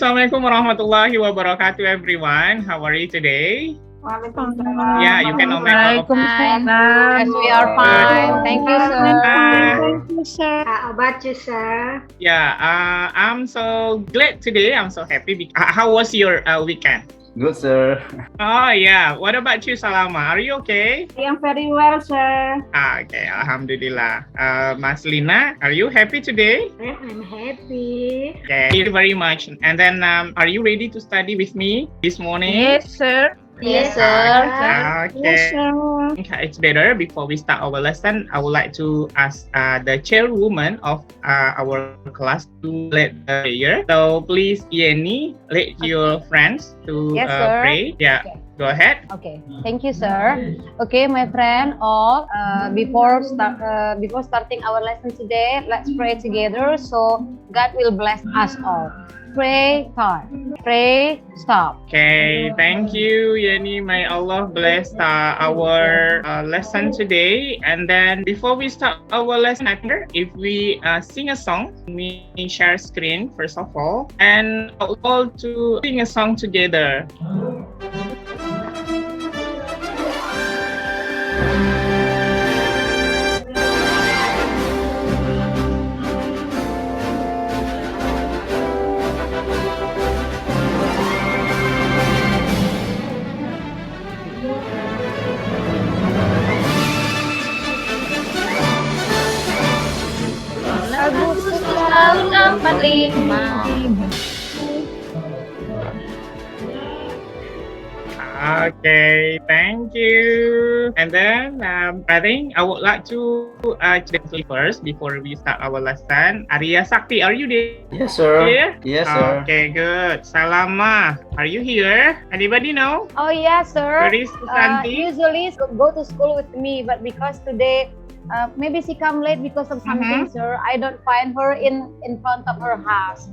Assalamualaikum warahmatullahi wabarakatuh, everyone. How are you today? Waalaikumsalam. Yeah, you can omit. Yes, we are fine. Thank you, sir. Thank you, sir. How about you, sir? Yeah, I'm so glad today. I'm so happy. How was your weekend? Good, sir. Oh, yeah. What about you, Salama? Are you okay? I am very well, sir. Okay, Alhamdulillah. Mas Lina, are you happy today? I'm happy. Okay, thank you very much. And then, are you ready to study with me this morning? Yes, sir. Yes, sir. Okay. Yes, sir. It's better. Before we start our lesson, I would like to ask the chairwoman of our class to lead the prayer. So please, Yeni, lead your friends to Yes, sir. pray. Yeah, Okay. go ahead. Okay, thank you, sir. Okay, my friend, all before starting our lesson today, let's pray together. So God will bless us all. Pray, start. Pray, stop. Okay, thank you, Yeni. May Allah bless our lesson today. And then before we start our lesson, if we sing a song, we share screen first of all, and all to sing a song together. Lagu selalu dapat lima. Okay, thank you. And then I think I would like to gently first before we start our lesson. Arya Sakti, are you there? Yes, sir. Here? Yes, sir. Okay, good. Salama, are you here? Anybody know? Oh yeah, sir. Where is Santi? Usually go to school with me, but because today maybe she come late because of something, sir. I don't find her in front of her house.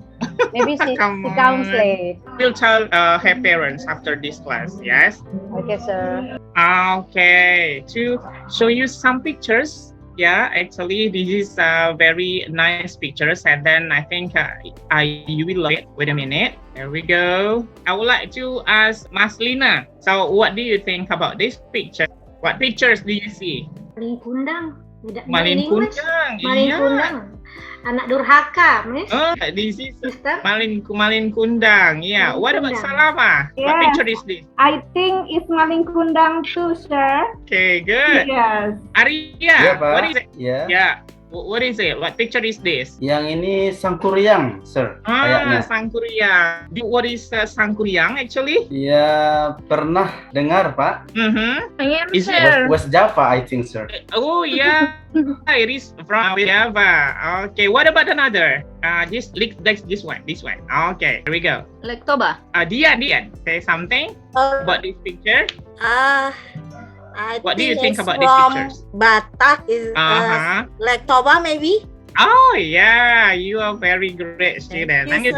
Maybe she Come comes on. late. We'll tell her parents after this class, yes? Okay, sir. Okay, to show you some pictures. Yeah, actually, this is very nice pictures, and then I think you will love it. Wait a minute. There we go. I would like to ask Mas Lina. So, what do you think about this picture? What pictures do you see? Maling kundang. Tidak Malin English. kundang. Malin Iya. kundang. Anak durhaka, Miss. Oh, this is Sister. Malin kundang. Yeah. Malin What about kundang. Salama? What Yeah. picture is this? I think it's maling kundang too, sir. Okay, good. Yes. Arya, Iya, Pak. what is it? Ya. Yeah. What is it? What picture is this? Yang ini sangkuriang, sir. Kayaknya. Sangkuriang. What is Sangkuriang actually? Ya, pernah dengar, Pak. Is Sir. West Java, I think, sir. Oh yeah, it is from Java. Okay, what about another? This one. Okay, here we go. Lektoba. Dian, say something about this picture. What do you think about these pictures? Batak is Lektoba maybe. Oh yeah, you are very great student. Thank you,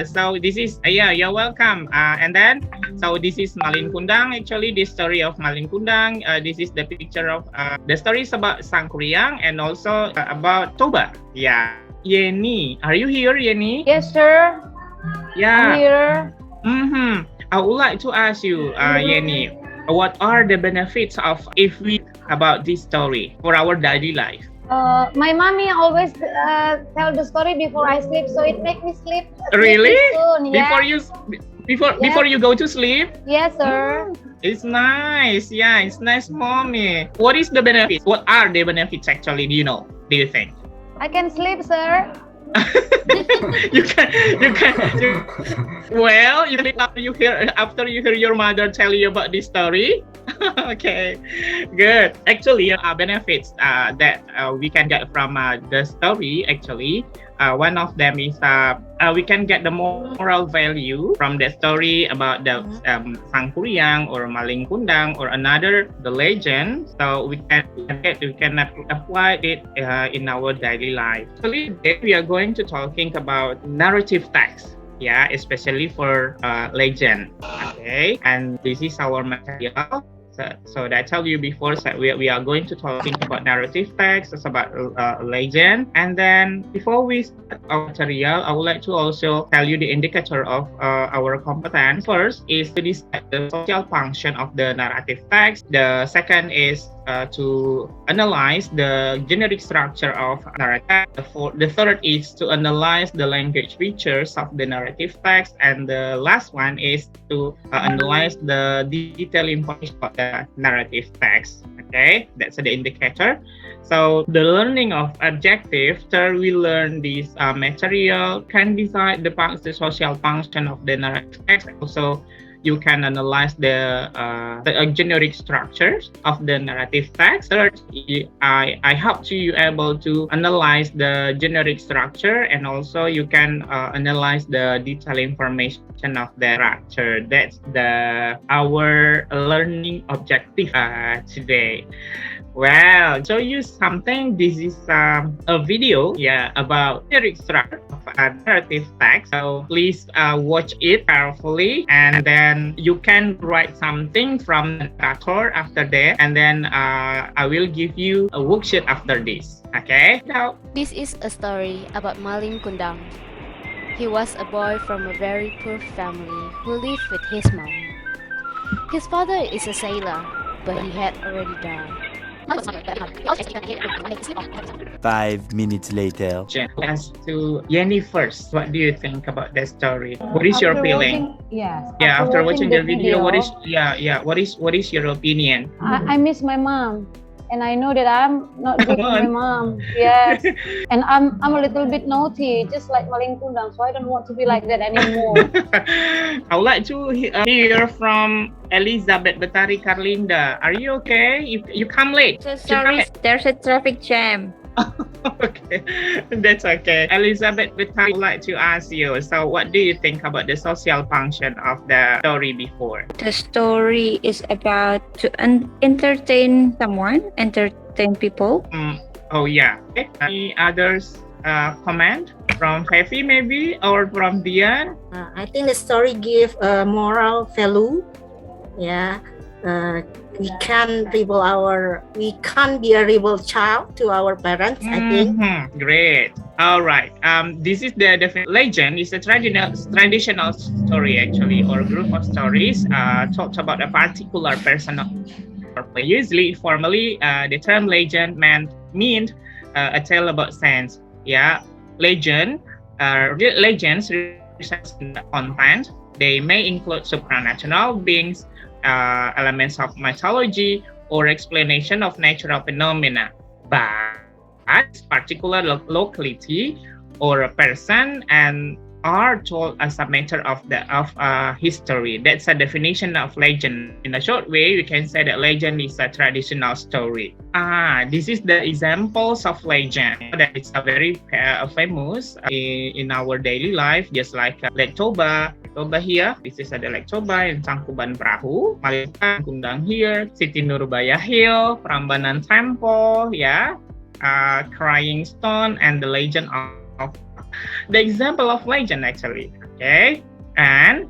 So this is you're welcome. And then so this is Malin Kundang. Actually, this story of Malin Kundang. This is the picture of the stories about Sangkuriang and also about Toba. Yeah. Yeni, are you here, Yeni? Yes, sir. Yeah. I'm here. I would like to ask you, Yeni, what are the benefits of if we about this story for our daily life? My mommy always tell the story before I sleep, so it makes me sleep. Really? Soon. Yeah. Before you go to sleep? Yes, sir. It's nice. Yeah, it's nice, mommy. What is the benefits? What are the benefits actually? Do you think? I can sleep, sir. you can well, you sleep after you hear your mother tell you about this story. Okay, good. Actually, benefits that we can get from the story. Actually, one of them is we can get the moral value from the story about the Sangkuriang or Maling Kundang or another the legend. So we can apply it in our daily life. Actually, today we are going to talking about narrative text. Yeah, especially for legend. Okay, and this is our material. So that I told you before, so we are going to talking about narrative text, it's about legend. And then before we start our material, I would like to also tell you the indicator of our competence. First is to decide the social function of the narrative text. The second is to analyze the generic structure of narrative. The third is to analyze the language features of the narrative text. And the last one is to analyze the detailed information of the narrative text. Okay, that's the indicator. So the learning of objective, after we learn this material, can decide the social function of the narrative text. Also, you can analyze the generic structures of the narrative text. Third, I help you able to analyze the generic structure, and also you can analyze the detailed information of the structure. That's our learning objective today. Well, show you something. This is a video, about generic structure of a narrative text. So please watch it carefully, and then you can write something from the narrator after that, and then I will give you a worksheet after this. Okay? Now, this is a story about Maling Kundang. He was a boy from a very poor family who lived with his mom. His father is a sailor, but he had already died. 5 minutes later. As to Yenny first, what do you think about that story? What is your feeling? After watching the video, what is your opinion? I miss my mom, and I know that I'm not good with my mom. Yes, and I'm a little bit naughty, just like Maling Kundang, so I don't want to be like that anymore. I would like to hear from Elizabeth Betari Carlinda. Are you okay? You come late. So sorry, there's a traffic jam. Okay, that's okay. Elizabeth Betari, I would like to ask you, so what do you think about the social function of the story before? The story is about to entertain someone, entertain people. Oh yeah. Okay. Any others comment from Heavy maybe, or from Dian? I think the story give a moral value. We can't be a rebel child to our parents. I think. Great. All right. This is the legend. It's a traditional story actually, or group of stories talks about a particular person. Usually, formally, the term legend meant a tale about sense. Legends represent content. They may include supernatural beings, elements of mythology, or explanation of natural phenomena, but particular locality or a person and are told as a matter of history. That's a definition of legend. In a short way, we can say that legend is a traditional story. This is the examples of legend that is a very famous in our daily life, just like Lake Toba here. This is the Lake Toba in Tangkuban Perahu. Maling Kundang here, Siti Nurbaya Hill, Prambanan Temple, Crying Stone, and the legend of the example of legend actually. Okay, and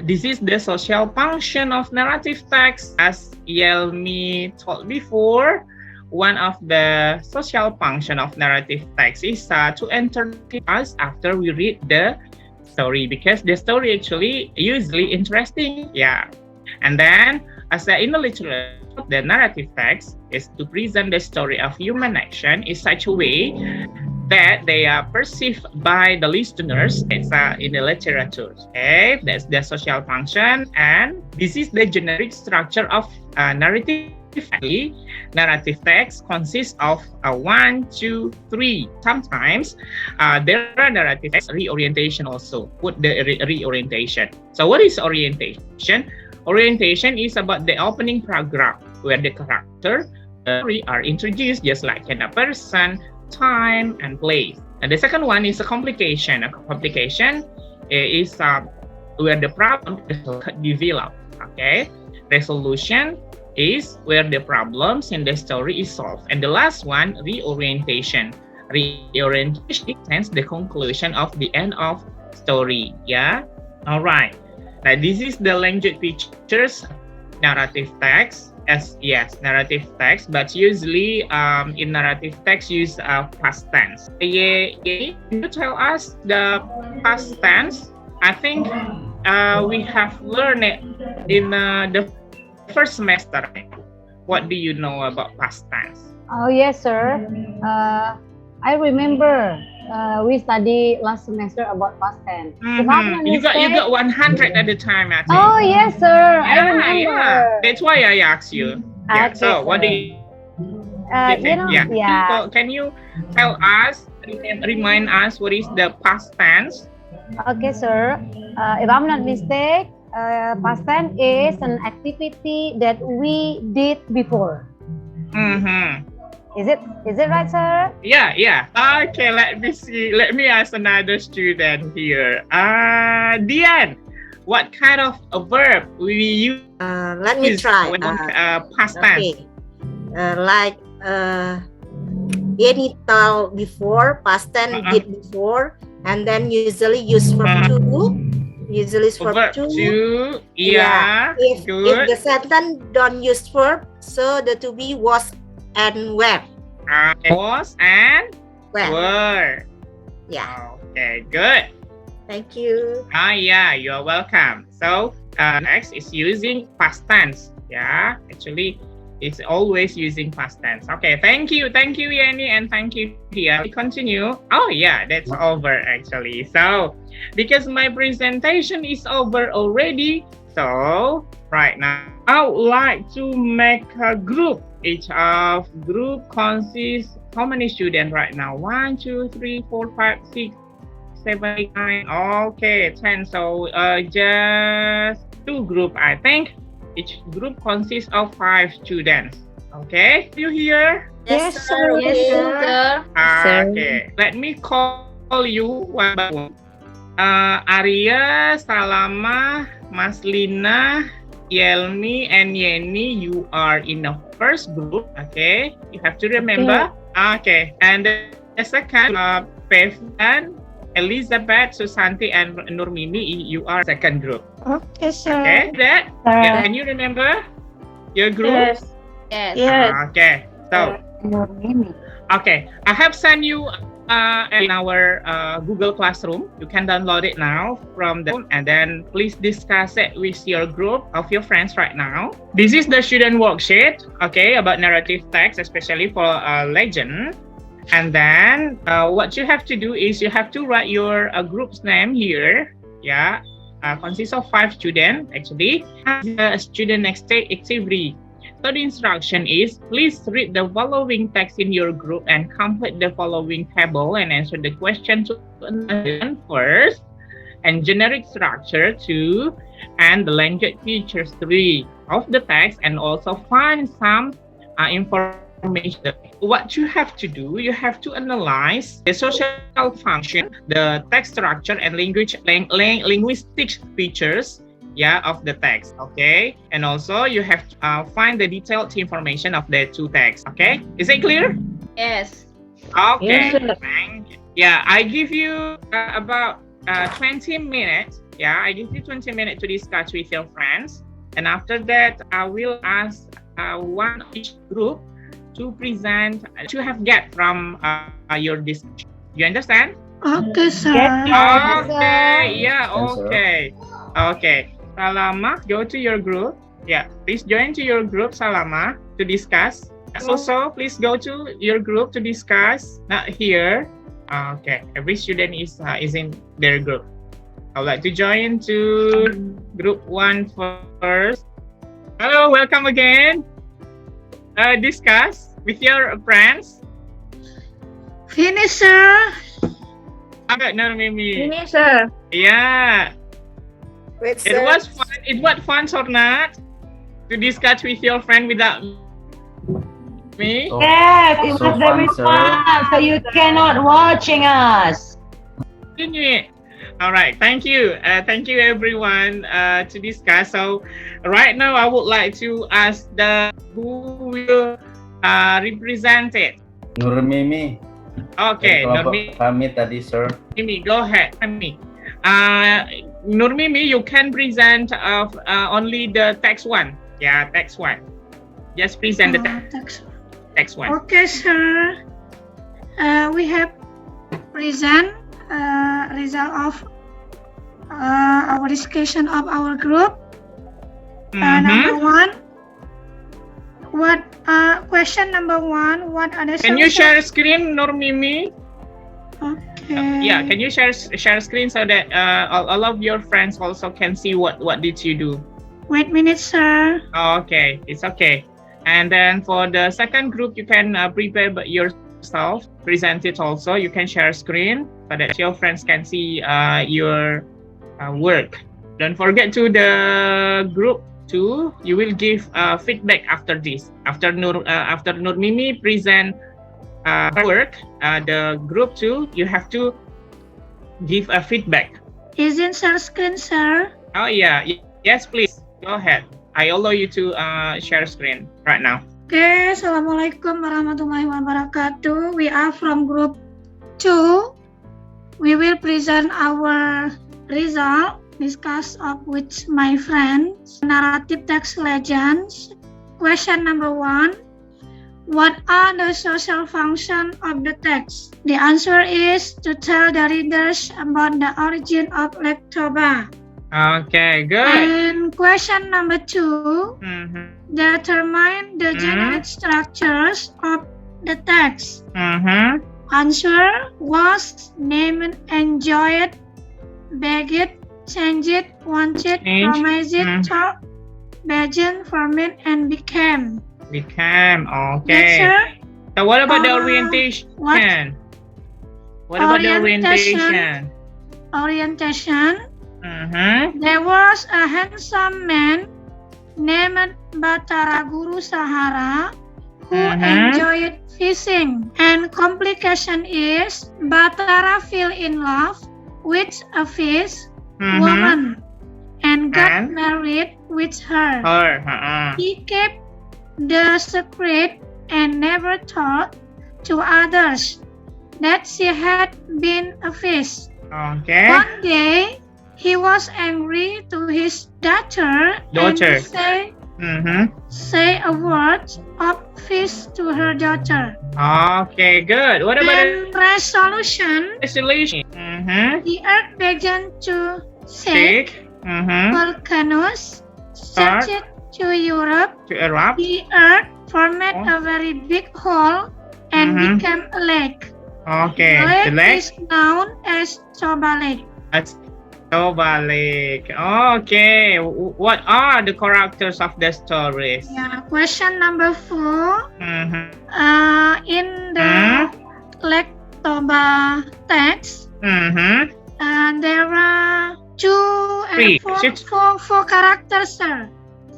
this is the social function of narrative text. As Yelmi told before, one of the social function of narrative text is to entertain us after we read the story, because the story actually usually interesting. And then in the literature, the narrative text is to present the story of human action in such a way that they are perceived by the listeners. It's in the literature. Okay, that's the social function, and this is the generic structure of narrative. Narrative text consists of 1, 2, 3. Sometimes there are narrative text reorientation also. Put the reorientation. So what is orientation? Orientation is about the opening paragraph where the character are introduced, just like in a person, time, and place. And the second one is a complication. A complication is where the problem is developed. Okay, resolution is where the problems in the story is solved. And the last one, reorientation. Reorientation is the conclusion of the end of story. All right. Now this is the language features narrative text. Yes, narrative text, but usually in narrative text use past tense. Can you tell us the past tense? I think we have learned it in the first semester. What do you know about past tense? Oh yes, sir. I remember we studied last semester about past tense. If I'm not You mistaken- got 100 at the time, I think. Oh yes, sir. I remember. Yeah. That's why I asked you. Yeah. Okay, So, what do sir. you You think? know, Yeah. yeah. Can you tell us, remind us what is the past tense? Okay, sir. If I'm not mistaken, past tense is an activity that we did before. Is it right, sir? Yeah. Okay, let me see. Let me ask another student here. Dian, what kind of a verb we use Let me try. when past tense? Okay. Like any told before, past tense did before, and then usually use verb to. Usually is verb to. Yeah. If Good. the sentence don't use verb, so the to be was and were. Was and Were. were. Yeah. Okay, good. Thank you. Yeah, you're welcome. So next is using past tense. Yeah, actually, it's always using past tense. Okay, thank you, Yanni, and thank you, Dia. We continue. Oh yeah, that's over actually. So because my presentation is over already, so right now I would like to make a group. Each of group consists how many students right now? 1, 2, 3, 4, 5, 6, 7, 8, 9. Okay, 10. So just 2 group, I think. Each group consists of 5 students. Okay, you here? Yes, sir. Yes, sir. Okay, let me call you one by one. Arya, Salama, Maslina, Yelmi, and Yeni, you are in the first group. Okay, you have to remember. Okay, and the second, Pevan, Elizabeth, Susanti, and Nurmini, you are second group. Okay, sir. Okay, that. Yeah, can you remember your group? Yes. Okay, so okay, I have sent you in our Google Classroom. You can download it now from the, and then please discuss it with your group of your friends right now. This is the student worksheet, okay, about narrative text, especially for legend. And then what you have to do is you have to write your group's name here. Yeah, consists of 5 students actually. The student activity. So the instruction is, please read the following text in your group and complete the following table and answer the question to first, and generic structure 2, and the language features 3 of the text, and also find some information. What you have to do, you have to analyze the social function, the text structure, and linguistic features, yeah, of the text. Okay, and also you have to find the detailed information of the 2 texts. Okay, is it clear? Yes. Okay. Yes, sir. Thank you. Yeah, I give you about 20 minutes. Yeah, I give you 20 minutes to discuss with your friends, and after that I will ask one each group to present to have get from your discussion. You understand? Okay, sir. Okay. Yeah. Yes, sir. Okay. Okay. Salama, go to your group. Yeah, please join to your group, Salama, to discuss. Also, please go to your group to discuss. Not here. Okay, every student is in their group. I would like to join to group 1 first. Hello, welcome again. Discuss with your friends. Finish, sir. Okay, no, Mimi. Finish, sir. Yeah. Wait, It sir. was fun. It was fun or not to discuss with your friend without me? So, Yes, it so was very fun, sir. fun. So you cannot watching us. All right. Thank you. Thank you, everyone, to discuss. So, right now, I would like to ask who will represent it. Nurmimi. Okay, Kelompok kami tadi, sir. Nurmimi, go ahead. Nurmimi, you can present only the text 1. Yeah, text one. Just present the text one. Okay, sir. We have present result of our discussion of our group. Number one. Question number one. What are the Can you solutions? share screen, Nurmimi? Okay. Yeah, can you share screen so that all of your friends also can see what did you do? Wait a minute, sir. Okay, it's okay. And then for the second group, you can prepare yourself, present it also. You can share screen so that your friends can see your work. Don't forget to the group 2, you will give feedback after this. After Nurmimi present work, the group 2, you have to give a feedback. Isn't share screen, sir? Oh yeah, yes please, go ahead. I allow you to share screen right now. Okay, Assalamualaikum warahmatullahi wabarakatuh. We are from group 2. We will present our result, discuss up with my friends. Narrative text legends. Question number 1. What are the social functions of the text? The answer is to tell the readers about the origin of lektoba. Okay, good. And question number 2. Determine the generic structures of the text. Answer was named, enjoyed, begged, changed, wanted, promised, thought, begged, formed, and became. Became, Yes, sir. okay. So what about the orientation? what? What about the orientation? Orientation. There was a handsome man named Batara Guru Sahara who enjoyed fishing. And complication is Batara fell in love with a fish woman and got married with her. He kept the secret and never told to others that she had been a fish. Okay. One day, he was angry to his daughter. And say a word of fish to her daughter. Okay, good. What about And resolution, the earth began to shake. Volcanoes started to Europe. The earth formed a very big hole and became a lake. Okay, The lake is known as Toba Lake. Toba Lake. Okay, what are the characters of the stories? Yeah. Question number 4. In the Lake Toba text, there are four characters, sir.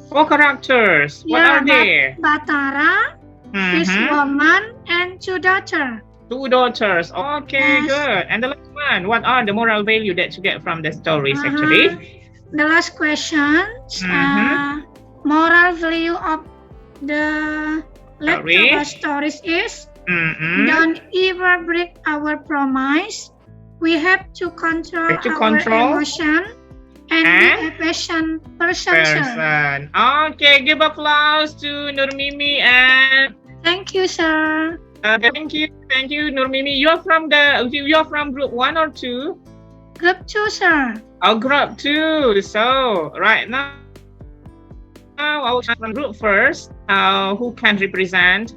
4 characters. What are they? Batara, fish woman, and 2 daughters. 2 daughters. Okay, Yes. good. And the last one, what are the moral value that you get from the stories actually? The last question, moral value of the Lektoba stories is don't ever break our promise. We have to control our emotion and be a patient person. Sir. Okay, give applause to Nurmimi and Thank you, sir. thank you, Nurmimi. You're from group 1 or 2? Group 2, sir. Oh, group 2. So right now I will from group first. Who can represent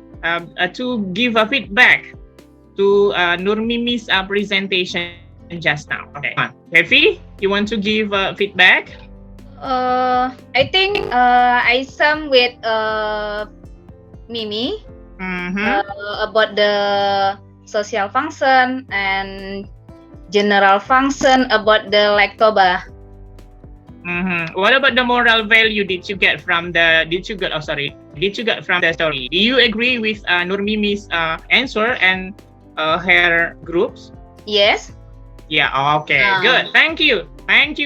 to give a feedback to Nurmimi's presentation just now? Okay, Hefi, you want to give feedback? I think I sum with Mimi about the social function and general function about the Lektoba. What about the moral value did you get from the story? Do you agree with Nurmimi's answer and her groups? Yes. Yeah. Okay. Good. Thank you,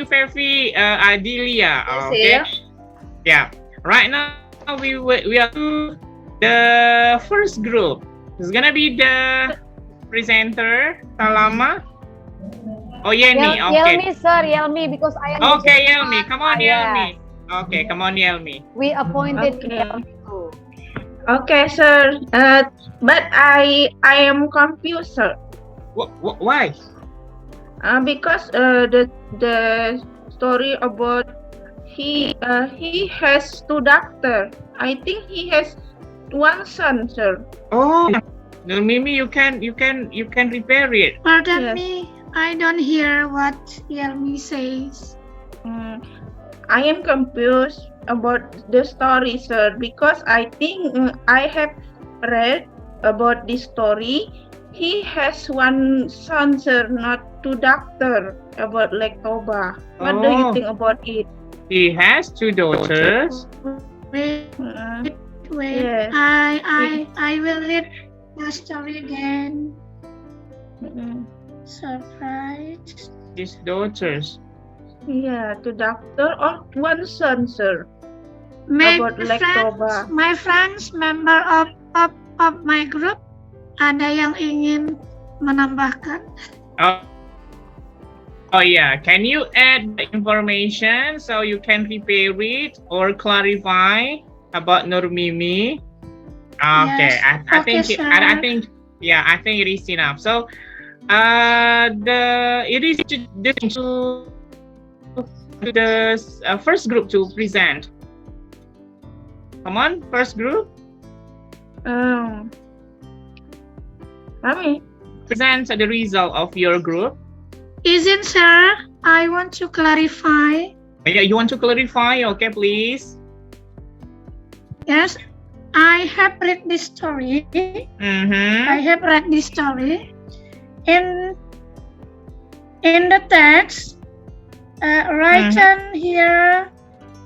Fefi, Adelia. Okay. Yeah. Right now we are to the first group. It's gonna be the presenter Salama. Oh, Yelmi. Okay. Yelmi, sir. Yelmi, because I am. Okay, Yelmi. Come on, Yelmi. Okay, come on, Yelmi. We appointed Okay. Yelmi too. Okay, sir. But I am confused, sir. Why? Because the story about he has two doctor. I think he has one son, sir. Oh, no, Mimi, you can repair it. Pardon Yes. me, I don't hear what Yelmi says. I am confused about the story, sir, because I think I have read about this story. He has one son, sir, not two doctor about Lektoba. What do you Oh. think about it? He has two daughters. Wait, wait. Yes. I will read the story again. Mm, Surprise. His daughters. Yeah, two doctor or one son, sir. My About Lektoba. friends member of my group, ada yang ingin menambahkan? Oh yeah, can you add the information so you can repair it or clarify about Nur Mimi? Okay, Yes. I Okay, think sir. I think it is enough. So it is to the first group to present. Come on, first group, Mami. present the result of your group. Isn't sir? I want to clarify. Yeah, you want to clarify? Okay, please. Yes, I have read this story. Mm-hmm. I have read this story. In the text, written here,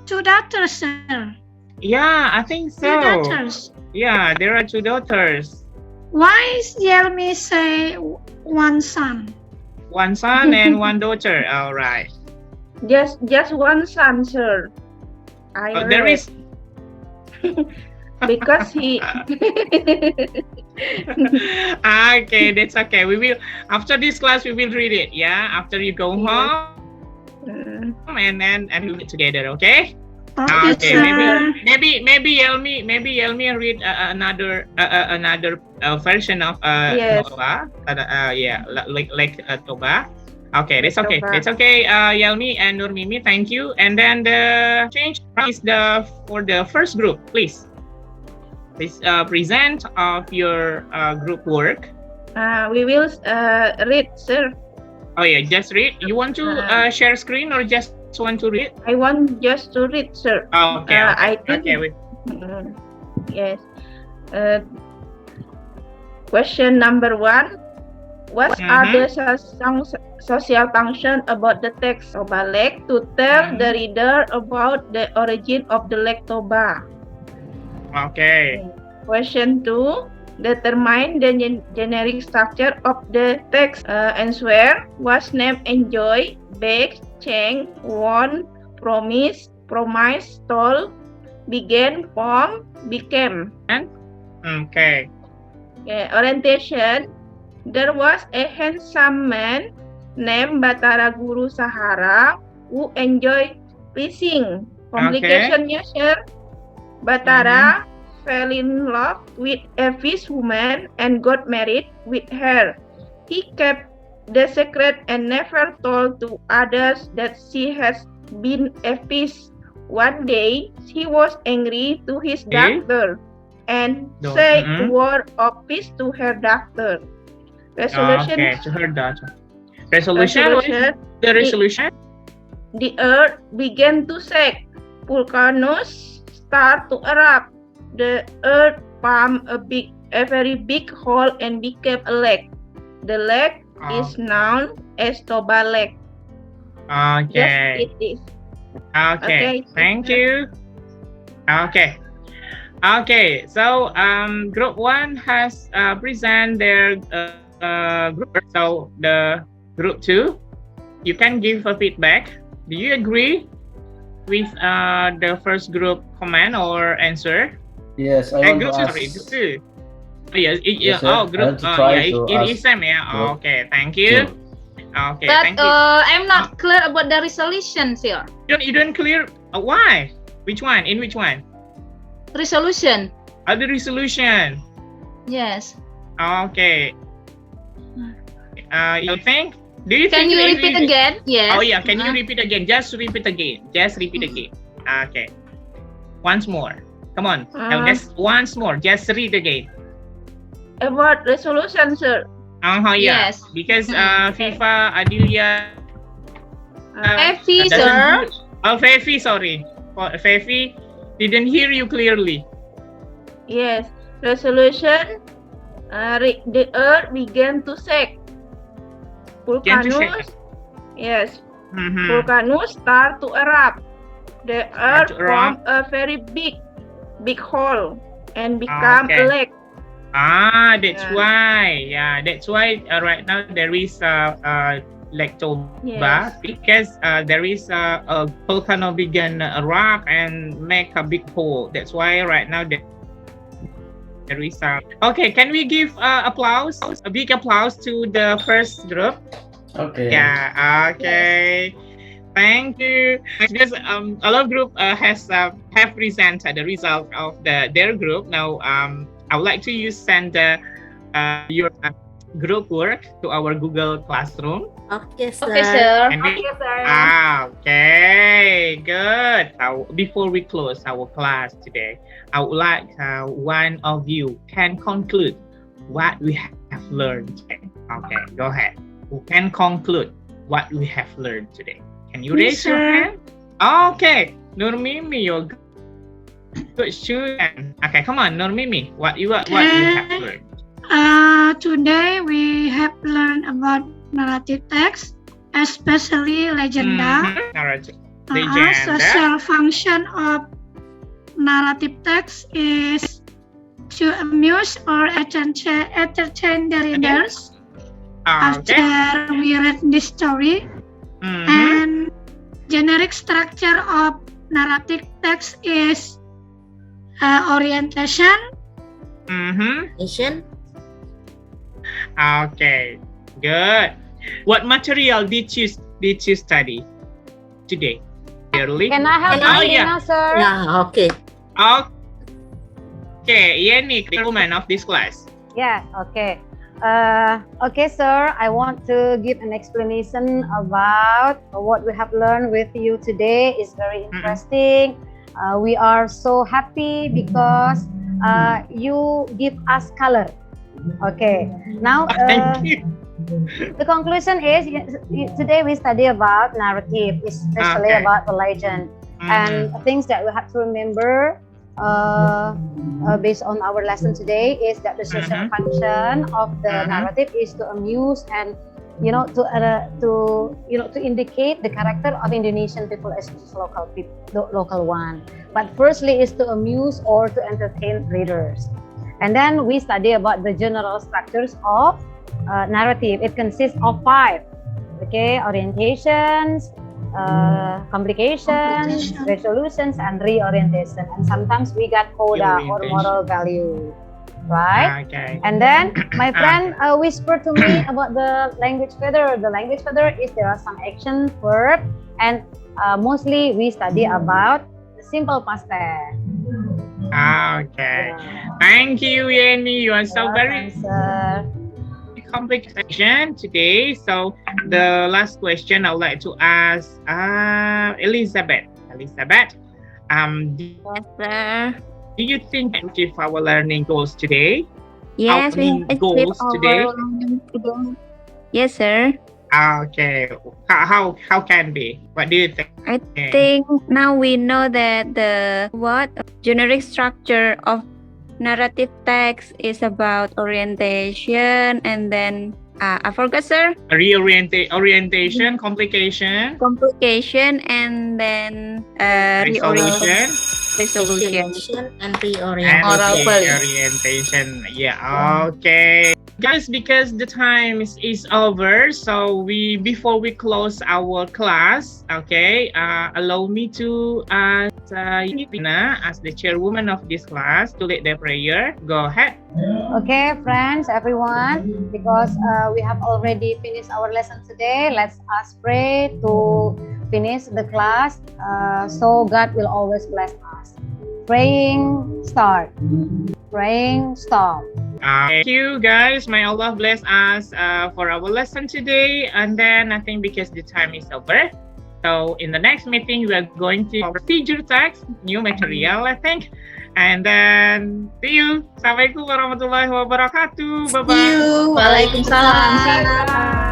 two daughters, sir. Yeah, I think so. Two daughters. Yeah, there are two daughters. Why is Yelmi say one son? One son and one daughter. All right. Just one son, sir. There read. is. Because he Okay, that's okay. We will after this class we will read it. Yeah, after you go home and we read together. Okay. Okay, Okay. sir. Maybe Yelmi read another version of Yes. Toba. Yeah, like Toba. Okay, that's okay. Toba. It's okay. Yelmi and Nur Mimi, thank you. And then the change is for the first group, please. Please present of your group work. we will read, sir. Oh yeah, just read. You want to share screen or just want to read? I want just to read, sir. Okay. I think Okay. yes. Question number 1. What are the social function about the text of Balek to tell the reader about the origin of the Lektoba? Okay. Question 2. Determine the generic structure of the text. Answer was name, enjoy, beg, change, want, promise, told, began, form, became. Okay. Orientation. There was a handsome man named Batara Guru Sahara who enjoyed fishing. Complication-nya, sir. Batara fell in love with a fish woman and got married with her. He kept the secret and never told to others that she has been a fish. One day, he was angry to his doctor and said a word of peace to her doctor. Resolution. Okay, to her daughter. Resolution. What is the resolution? The earth began to shake. Volcanoes start to erupt. The earth formed a very big hole and became a lake. The lake is known as Toba Lake. Okay. Yes, it is. Okay. Thank you. Okay. Okay. So group 1 has present their group. So the group 2, you can give a feedback. Do you agree with the first group comment or answer? Yes, I want group to ask. group 2. Yes, Yes, sir. oh, I group. want to try to It ask is same, yeah. group Okay, thank you. two. Okay, But thank you. I'm not clear about the resolution, sir. You don't clear. Why? Which one? In which one? Resolution. The resolution. Yes. Okay. You think? Do you Can think you repeat again? Yes. Oh yeah, can you repeat again? Just repeat again. Just repeat again. Okay. Once more. Come on. Just once more. Just read again. About resolution, sir. Yeah. Yes. Because FIFA, Adilia. Fefi, doesn't sir. Fefi, sorry. Fefi didn't hear you clearly. Yes. Resolution. The earth began to shake. Volcanoes. Yes. Volcanoes start to erupt. The earth formed a very big hole and become a lake. That's why. Yeah, that's why right now there is a lake Toba, because there is a volcano began erupt and make a big hole. That's why right now there is okay, can we give applause, a big applause to the first group? Okay. Yeah. Okay. Thank you. Because a lot of group have presented the result of their group. Now I would like to send your group work to our Google Classroom. Okay, sir. Okay, sir. Okay, good. Before we close our class today, I would like one of you can conclude what we have learned today. Okay, go ahead. Who can conclude what we have learned today? Can you raise your hand? Okay, Nurmimi, you're good student. Okay, come on, Nurmimi. What you have learned? Today we have learned about narrative text, especially legenda. Narrative. Social function of narrative text is to amuse or entertain the readers after we read this story. And generic structure of narrative text is orientation. Okay, good. What material did you study today? Can I help you, sir? Yeah, okay. Okay, Yannick, the woman of this class. Yeah, okay. Okay, sir, I want to give an explanation about what we have learned with you today. It's very interesting. We are so happy because you give us color. Okay, now the conclusion is today we study about narrative, especially about the legend and things that we have to remember based on our lesson today is that the social function of the narrative is to amuse and to indicate the character of Indonesian people as local one. But firstly is to amuse or to entertain readers. And then we study about the general structures of narrative. It consists of 5. Okay, orientations, complications, resolutions, and reorientation. And sometimes we got coda or moral value, right? Okay. And then my friend whispered to me about the language feather. The language feather is there are some action verb, and mostly we study about the simple past tense. Okay. Thank you, Yenny. You are so very complication today. So the last question I would like to ask Elizabeth. Do you think we achieve our learning goals today? Yes, we achieve our learning today. Yes, sir. Okay. How can be? What do you think? I think now we know that the generic structure of narrative text is about orientation, and then I forgot, sir. Orientation, complication, and then Resolution and reorientation. Yeah. Okay. Guys, because the time is over, so before we close our class, okay, allow me to ask Ina as the chairwoman of this class to lead the prayer. Go ahead. Okay, friends, everyone, because we have already finished our lesson today, let us pray to finish the class. So God will always bless us. Praying, start. Praying, stop. Thank you guys. May Allah bless us for our lesson today. And then I think because the time is over, so in the next meeting we are going to our feature text, new material I think. And then see you. Assalamualaikum warahmatullahi wabarakatuh. Bye bye. Waalaikumsalam.